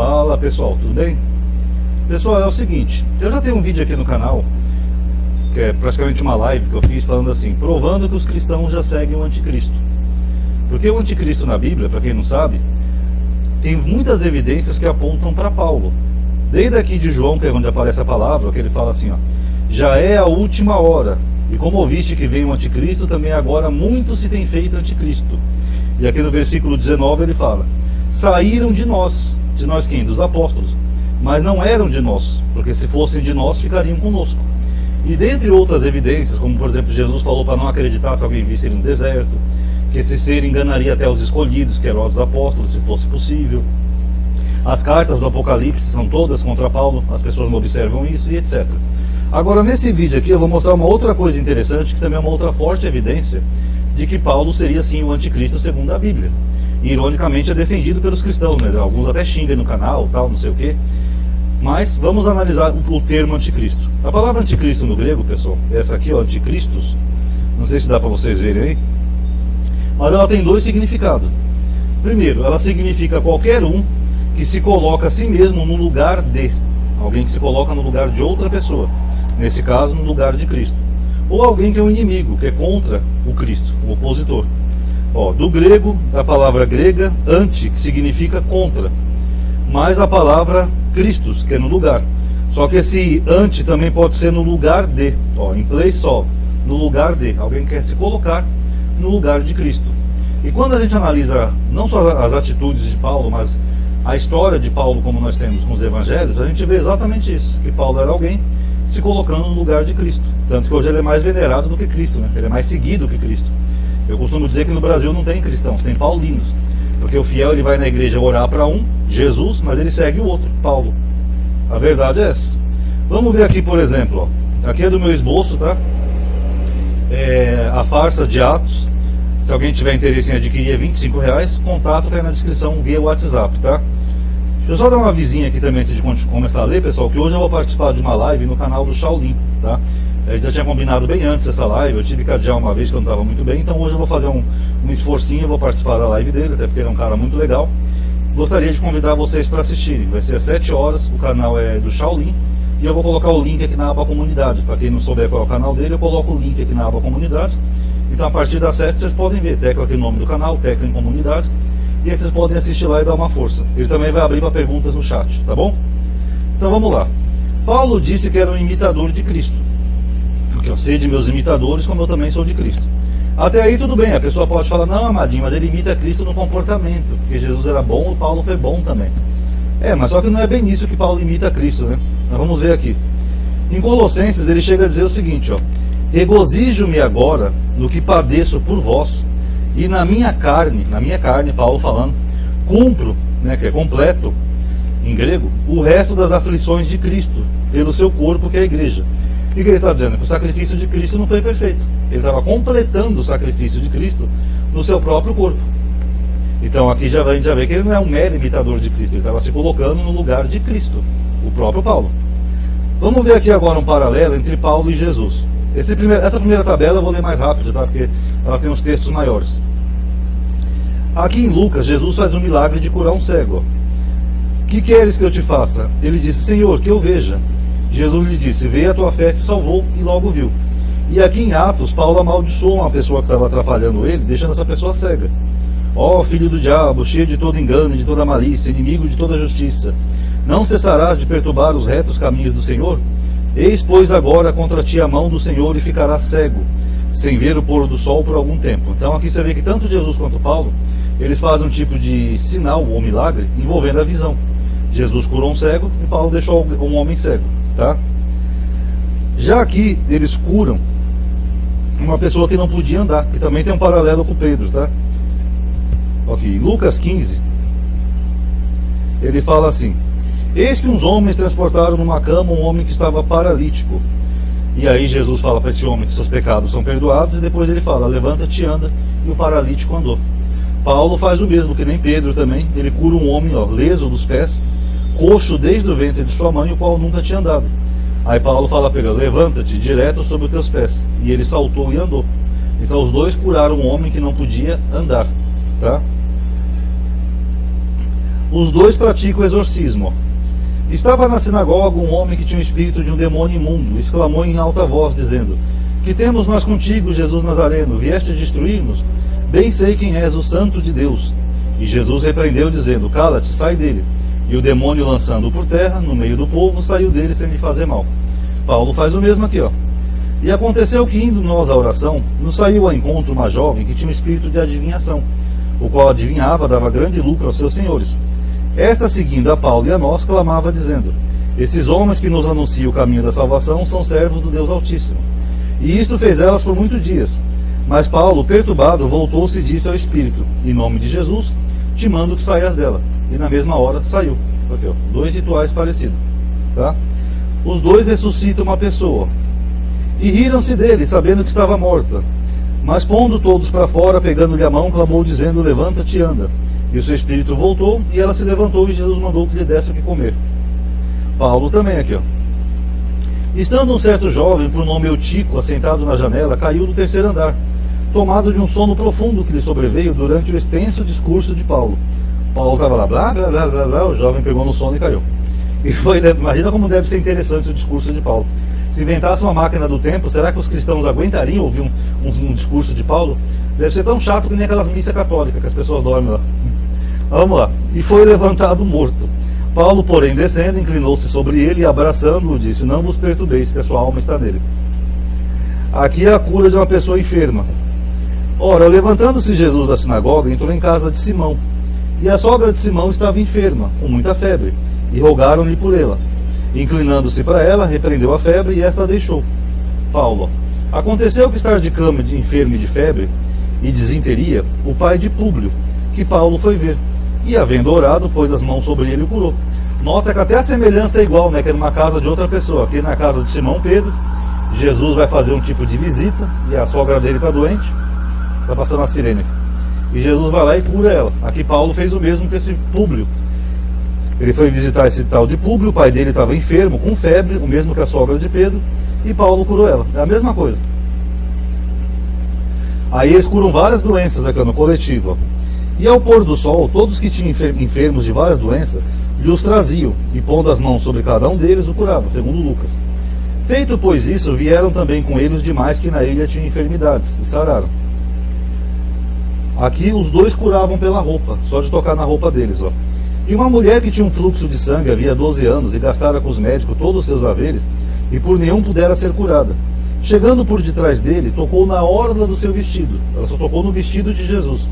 Fala pessoal, tudo bem? Pessoal, é o seguinte, eu já tenho um vídeo aqui no canal, que é praticamente uma live que eu fiz falando assim, provando que os cristãos já seguem o anticristo. Porque o anticristo na Bíblia, para quem não sabe, tem muitas evidências que apontam para Paulo. Desde aqui de João, que é onde aparece a palavra, que ele fala assim, ó, já é a última hora, e como ouviste que veio o anticristo, também agora muito se tem feito anticristo. E aqui no versículo 19 ele fala, saíram de nós quem? Dos apóstolos, mas não eram de nós, porque se fossem de nós, ficariam conosco. E dentre outras evidências, como por exemplo, Jesus falou para não acreditar se alguém visse ele no deserto, que esse ser enganaria até os escolhidos, que eram os apóstolos, se fosse possível. As cartas do Apocalipse são todas contra Paulo, as pessoas não observam isso e etc. Agora, nesse vídeo aqui, eu vou mostrar uma outra coisa interessante, que também é uma outra forte evidência de que Paulo seria sim o anticristo segundo a Bíblia. E ironicamente é defendido pelos cristãos, né? Alguns até xingam no canal, tal, não sei o quê. Mas vamos analisar o termo anticristo. A palavra anticristo no grego, pessoal, essa aqui, ó, anticristos, não sei se dá para vocês verem aí, mas ela tem dois significados. Primeiro, ela significa qualquer um que se coloca a si mesmo no lugar de, alguém que se coloca no lugar de outra pessoa, nesse caso no lugar de Cristo, ou alguém que é um inimigo, que é contra o Cristo, o opositor. Ó, do grego, da palavra grega anti, que significa contra, mais a palavra Christus, que é no lugar. Só que esse anti também pode ser no lugar de, ó, em place só, no lugar de, alguém que quer se colocar no lugar de Cristo. E quando a gente analisa não só as atitudes de Paulo, mas a história de Paulo, como nós temos com os evangelhos, a gente vê exatamente isso, que Paulo era alguém se colocando no lugar de Cristo. Tanto que hoje ele é mais venerado do que Cristo, né? Ele é mais seguido que Cristo. Eu costumo dizer que no Brasil não tem cristãos, tem paulinos. Porque o fiel ele vai na igreja orar para um, Jesus, mas ele segue o outro, Paulo. A verdade é essa. Vamos ver aqui, por exemplo, ó. Aqui é do meu esboço, tá? A farsa de Atos. Se alguém tiver interesse em adquirir, é R$25. Contato está aí na descrição via WhatsApp, tá? Deixa eu só dar uma vizinha aqui também antes de começar a ler, pessoal, que hoje eu vou participar de uma live no canal do Shaolin, tá? A gente já tinha combinado bem antes essa live, eu tive que adiar uma vez que eu não estava muito bem, então hoje eu vou fazer um esforcinho, eu vou participar da live dele, até porque ele é um cara muito legal. Gostaria de convidar vocês para assistirem, vai ser às 7 horas, o canal é do Shaolin, e eu vou colocar o link aqui na aba comunidade. Para quem não souber qual é o canal dele, eu coloco o link aqui na aba comunidade. Então a partir das 7 vocês podem ver, tecla aqui o nome do canal, tecla em comunidade, e aí vocês podem assistir lá e dar uma força. Ele também vai abrir para perguntas no chat, tá bom? Então vamos lá. Paulo disse que era um imitador de Cristo, porque eu sei de meus imitadores como eu também sou de Cristo. Até aí tudo bem, a pessoa pode falar, não, amadinho, mas ele imita Cristo no comportamento, porque Jesus era bom e Paulo foi bom também. Mas só que não é bem nisso que Paulo imita Cristo, né? Nós vamos ver aqui. Em Colossenses ele chega a dizer o seguinte, ó, regozijo-me agora no que padeço por vós, e na minha carne, Paulo falando, cumpro, né, que é completo, em grego, o resto das aflições de Cristo, pelo seu corpo, que é a igreja. E o que ele está dizendo? Que o sacrifício de Cristo não foi perfeito. Ele estava completando o sacrifício de Cristo no seu próprio corpo. Então aqui a gente já vê que ele não é um mero imitador de Cristo, ele estava se colocando no lugar de Cristo, o próprio Paulo. Vamos ver aqui agora um paralelo entre Paulo e Jesus. Essa primeira tabela eu vou ler mais rápido, tá? Porque ela tem uns textos maiores. Aqui em Lucas, Jesus faz um milagre de curar um cego. Que queres que eu te faça? Ele disse, Senhor, que eu veja. Jesus lhe disse, veio, a tua fé te salvou, e logo viu. E aqui em Atos, Paulo amaldiçoou uma pessoa que estava atrapalhando ele, deixando essa pessoa cega. Ó filho do diabo, cheio de todo engano e de toda malícia, inimigo de toda justiça, não cessarás de perturbar os retos caminhos do Senhor? Eis, pois, agora contra ti a mão do Senhor e ficarás cego, sem ver o pôr do sol por algum tempo. Então aqui você vê que tanto Jesus quanto Paulo, eles fazem um tipo de sinal ou milagre envolvendo a visão. Jesus curou um cego e Paulo deixou um homem cego, tá? Já aqui eles curam uma pessoa que não podia andar, que também tem um paralelo com Pedro, tá? Ok, Lucas 15, ele fala assim, eis que uns homens transportaram numa cama um homem que estava paralítico. E aí Jesus fala para esse homem que seus pecados são perdoados, e depois ele fala, levanta-te e anda, e o paralítico andou. Paulo faz o mesmo, que nem Pedro também, ele cura um homem, ó, leso dos pés, coxo desde o ventre de sua mãe, o qual nunca tinha andado. Aí Paulo fala para ele, levanta-te direto sobre os teus pés, e ele saltou e andou. Então os dois curaram um homem que não podia andar, tá? os dois praticam o exorcismo. Estava na sinagoga um homem que tinha o espírito de um demônio imundo, exclamou em alta voz, dizendo: Que temos nós contigo, Jesus Nazareno? Vieste destruir-nos? Bem sei quem és, o Santo de Deus. E Jesus repreendeu, dizendo: Cala-te, sai dele. E o demônio, lançando-o por terra, no meio do povo, saiu dele sem lhe fazer mal. Paulo faz o mesmo aqui, ó. E aconteceu que, indo nós à oração, nos saiu ao encontro uma jovem que tinha um espírito de adivinhação, o qual adivinhava, dava grande lucro aos seus senhores. Esta, seguindo a Paulo e a nós, clamava, dizendo: Esses homens que nos anunciam o caminho da salvação são servos do Deus Altíssimo. E isto fez elas por muitos dias. Mas Paulo, perturbado, voltou-se e disse ao espírito: Em nome de Jesus, te mando que saias dela. E na mesma hora saiu. Aqui, ó, dois rituais parecidos. Tá? Os dois ressuscitam uma pessoa. E riram-se dele, sabendo que estava morta. Mas pondo todos para fora, pegando-lhe a mão, clamou, dizendo: Levanta-te e anda. E o seu espírito voltou, e ela se levantou, e Jesus mandou que lhe desse o que comer. Paulo também aqui, ó. Estando um certo jovem, por nome Eutico, assentado na janela, caiu do terceiro andar, tomado de um sono profundo que lhe sobreveio durante o extenso discurso de Paulo. Paulo estava lá, blá, blá, blá, blá, blá, o jovem pegou no sono e caiu. E foi, imagina como deve ser interessante o discurso de Paulo. Se inventasse uma máquina do tempo, será que os cristãos aguentariam ouvir um discurso de Paulo? Deve ser tão chato que nem aquelas missas católicas que as pessoas dormem lá. Vamos lá. E foi levantado morto. Paulo, porém, descendo, inclinou-se sobre ele e, abraçando-o, disse: Não vos perturbeis, que a sua alma está nele. Aqui é a cura de uma pessoa enferma. Ora, levantando-se Jesus da sinagoga, entrou em casa de Simão. E a sogra de Simão estava enferma, com muita febre, e rogaram-lhe por ela. Inclinando-se para ela, repreendeu a febre, e esta a deixou. Paulo: Aconteceu que estar de cama de enfermo e de febre, e desinteria, o pai de Públio, que Paulo foi ver. E, havendo orado, pôs as mãos sobre ele e o curou. Nota que até a semelhança é igual, né? Que é numa casa de outra pessoa. Aqui na casa de Simão Pedro, Jesus vai fazer um tipo de visita, e a sogra dele está doente, está passando a sirene. E Jesus vai lá e cura ela. Aqui Paulo fez o mesmo que esse Públio. Ele foi visitar esse tal de Públio, o pai dele estava enfermo, com febre, o mesmo que a sogra de Pedro, e Paulo curou ela. É a mesma coisa. Aí eles curam várias doenças aqui no coletivo, ó. E ao pôr do sol, todos que tinham enfermos de várias doenças, lhe os traziam, e pondo as mãos sobre cada um deles, o curavam, segundo Lucas. Feito, pois, isso, vieram também com ele os demais que na ilha tinham enfermidades, e sararam. Aqui os dois curavam pela roupa, só de tocar na roupa deles, ó. E uma mulher que tinha um fluxo de sangue havia 12 anos, e gastara com os médicos todos os seus haveres, e por nenhum pudera ser curada. Chegando por detrás dele, tocou na orla do seu vestido. Ela só tocou no vestido de Jesus.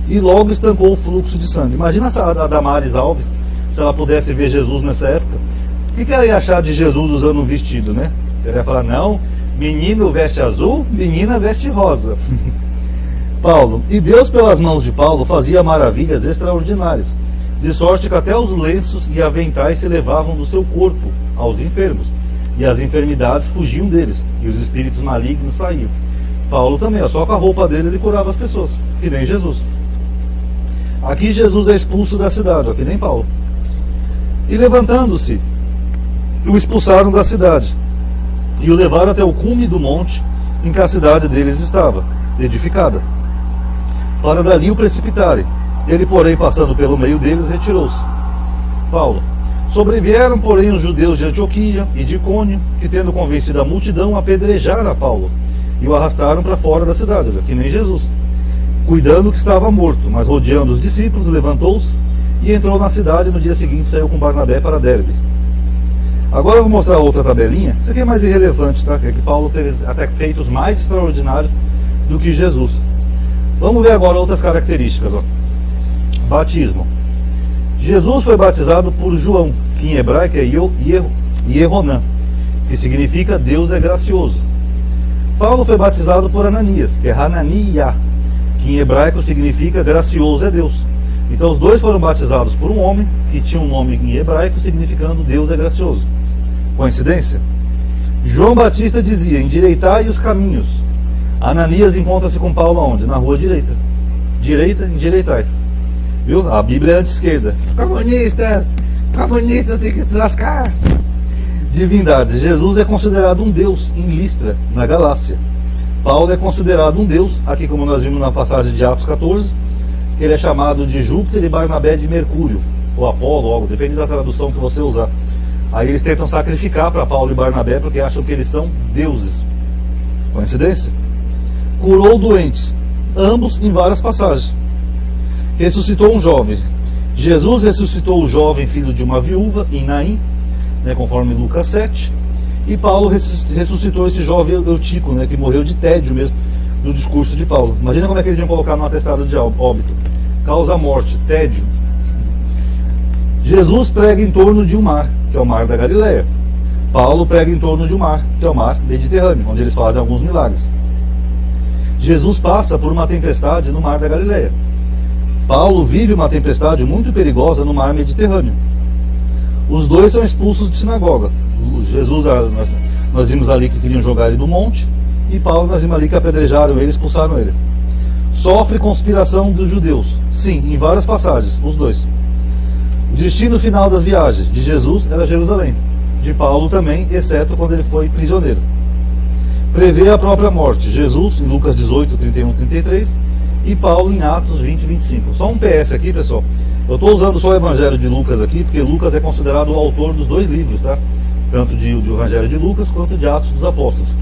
E logo estancou o fluxo de sangue. Imagina a Damares Alves, se ela pudesse ver Jesus nessa época. O que ela ia achar de Jesus usando um vestido, né? Ela ia falar: não, menino veste azul, menina veste rosa. Paulo: E Deus, pelas mãos de Paulo, fazia maravilhas extraordinárias, de sorte que até os lenços e aventais se levavam do seu corpo aos enfermos, e as enfermidades fugiam deles, e os espíritos malignos saíam. Paulo também, ó, só com a roupa dele ele curava as pessoas, que nem Jesus. Aqui Jesus é expulso da cidade, ó, que nem Paulo. E levantando-se, o expulsaram da cidade, e o levaram até o cume do monte em que a cidade deles estava, edificada, para dali o precipitarem. Ele, porém, passando pelo meio deles, retirou-se. Paulo: Sobrevieram, porém, os judeus de Antioquia e de Icônio, que, tendo convencido a multidão, apedrejaram a Paulo, e o arrastaram para fora da cidade, que nem Jesus, cuidando que estava morto, mas rodeando os discípulos, levantou-se e entrou na cidade. No dia seguinte saiu com Barnabé para Derbe. Agora eu vou mostrar outra tabelinha. Isso aqui é mais irrelevante, tá? Que Paulo teve até feitos mais extraordinários do que Jesus. Vamos ver agora outras características, ó. Batismo. Jesus foi batizado por João, que em hebraico é Yehonan, que significa Deus é gracioso. Paulo foi batizado por Ananias, que é Hananiah, que em hebraico significa gracioso é Deus. Então os dois foram batizados por um homem que tinha um nome em hebraico significando Deus é gracioso. Coincidência? João Batista dizia: endireitai os caminhos. Ananias encontra-se com Paulo aonde? Na rua direita. Direita, endireitai. Viu? A Bíblia é anti-esquerda. Comunistas têm que se lascar. Divindade. Jesus é considerado um Deus em Listra, na Galácia. Paulo é considerado um Deus, aqui como nós vimos na passagem de Atos 14, que ele é chamado de Júpiter e Barnabé de Mercúrio. ou Apolo, ou algo, depende da tradução que você usar. Aí eles tentam sacrificar para Paulo e Barnabé porque acham que eles são deuses. Coincidência? Curou doentes, ambos em várias passagens. Ressuscitou um jovem. Jesus ressuscitou o jovem filho de uma viúva em Naim, né, conforme Lucas 7. E Paulo ressuscitou esse jovem Eutico, né, que morreu de tédio mesmo, no discurso de Paulo. Imagina como é que eles iam colocar no atestado de óbito. Causa morte, tédio. Jesus prega em torno de um mar, que é o mar da Galileia. Paulo prega em torno de um mar, que é o mar Mediterrâneo, onde eles fazem alguns milagres. Jesus passa por uma tempestade no mar da Galileia. Paulo vive uma tempestade muito perigosa no mar Mediterrâneo. Os dois são expulsos de sinagoga. Jesus, nós vimos ali que queriam jogar ele do monte, e Paulo, nós vimos ali que apedrejaram ele, expulsaram ele. Sofre conspiração dos judeus. Sim, em várias passagens, os dois. O destino final das viagens de Jesus era Jerusalém. De Paulo também, exceto quando ele foi prisioneiro. Prevê a própria morte. Jesus, em Lucas 18, 31, 33, e Paulo em Atos 20, 25. Só um PS aqui, pessoal. Eu estou usando só o Evangelho de Lucas aqui, porque Lucas é considerado o autor dos dois livros, tá? Tanto do Evangelho de Lucas quanto de Atos dos Apóstolos.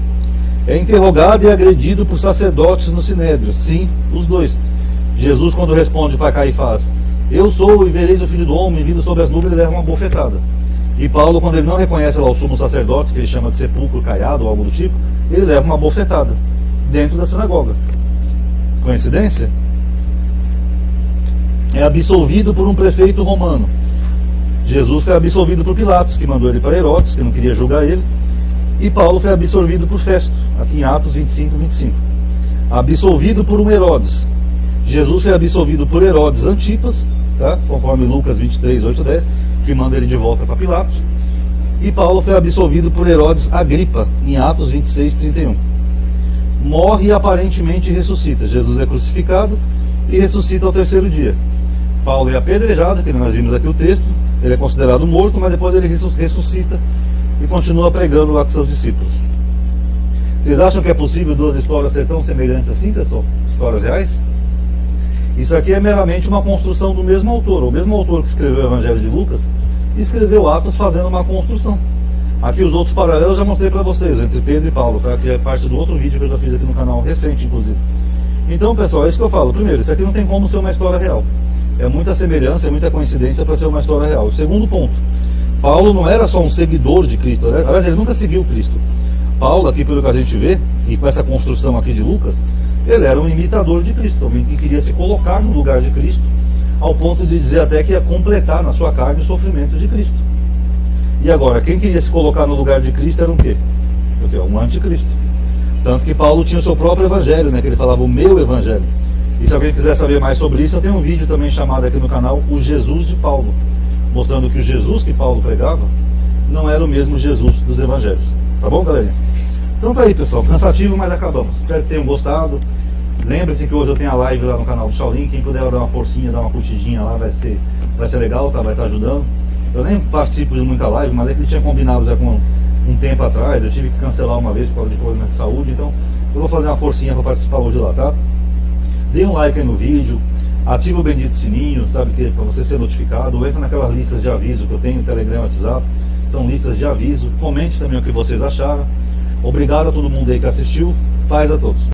É interrogado e agredido por sacerdotes no Sinédrio. Sim, os dois. Jesus, quando responde para Caifás, eu sou e vereis o Filho do Homem vindo sobre as nuvens, ele leva uma bofetada. E Paulo, quando ele não reconhece lá o sumo sacerdote, que ele chama de sepulcro caiado ou algo do tipo, ele leva uma bofetada dentro da sinagoga. Coincidência? É absolvido por um prefeito romano. Jesus foi absolvido por Pilatos, que mandou ele para Herodes, que não queria julgar ele. E Paulo foi absolvido por Festo, aqui em Atos 25, 25. Absolvido por um Herodes. Jesus foi absolvido por Herodes Antipas, tá? Conforme Lucas 23, 8, 10, que manda ele de volta para Pilatos. E Paulo foi absolvido por Herodes Agripa, em Atos 26, 31. Morre e aparentemente ressuscita. Jesus é crucificado e ressuscita ao terceiro dia. Paulo é apedrejado, que nós vimos aqui o texto. Ele é considerado morto, mas depois ele ressuscita e continua pregando lá com seus discípulos. Vocês acham que é possível duas histórias ser tão semelhantes assim, pessoal? Histórias reais? Isso aqui é meramente uma construção do mesmo autor. O mesmo autor que escreveu o Evangelho de Lucas escreveu Atos fazendo uma construção. Aqui os outros paralelos eu já mostrei para vocês, entre Pedro e Paulo, tá? Que é parte do outro vídeo que eu já fiz aqui no canal, recente inclusive. Então, pessoal, é isso que eu falo. Primeiro, isso aqui não tem como ser uma história real. É muita semelhança, é muita coincidência para ser uma história real. Segundo ponto, Paulo não era só um seguidor de Cristo, né? Aliás, ele nunca seguiu Cristo. Paulo, aqui pelo que a gente vê, e com essa construção aqui de Lucas, ele era um imitador de Cristo, alguém que queria se colocar no lugar de Cristo, ao ponto de dizer até que ia completar na sua carne o sofrimento de Cristo. E agora, quem queria se colocar no lugar de Cristo era um quê? Um anticristo. Tanto que Paulo tinha o seu próprio evangelho, né? Que ele falava o meu evangelho. E se alguém quiser saber mais sobre isso, eu tenho um vídeo também chamado aqui no canal O Jesus de Paulo, mostrando que o Jesus que Paulo pregava não era o mesmo Jesus dos evangelhos. Tá bom, galera? Então tá aí, pessoal. Cansativo, mas acabamos. Espero que tenham gostado. Lembre-se que hoje eu tenho a live lá no canal do Shaolin. Quem puder dar uma forcinha, dar uma curtidinha lá, vai ser legal, tá? Vai estar ajudando. Eu nem participo de muita live, mas é que ele tinha combinado já com um tempo atrás. Eu tive que cancelar uma vez por causa de problema de saúde. Então eu vou fazer uma forcinha para participar hoje lá, tá? Dê um like aí no vídeo, ativa o bendito sininho, sabe, que para você ser notificado. Entra naquelas listas de aviso que eu tenho, Telegram, WhatsApp. São listas de aviso. Comente também o que vocês acharam. Obrigado a todo mundo aí que assistiu. Paz a todos.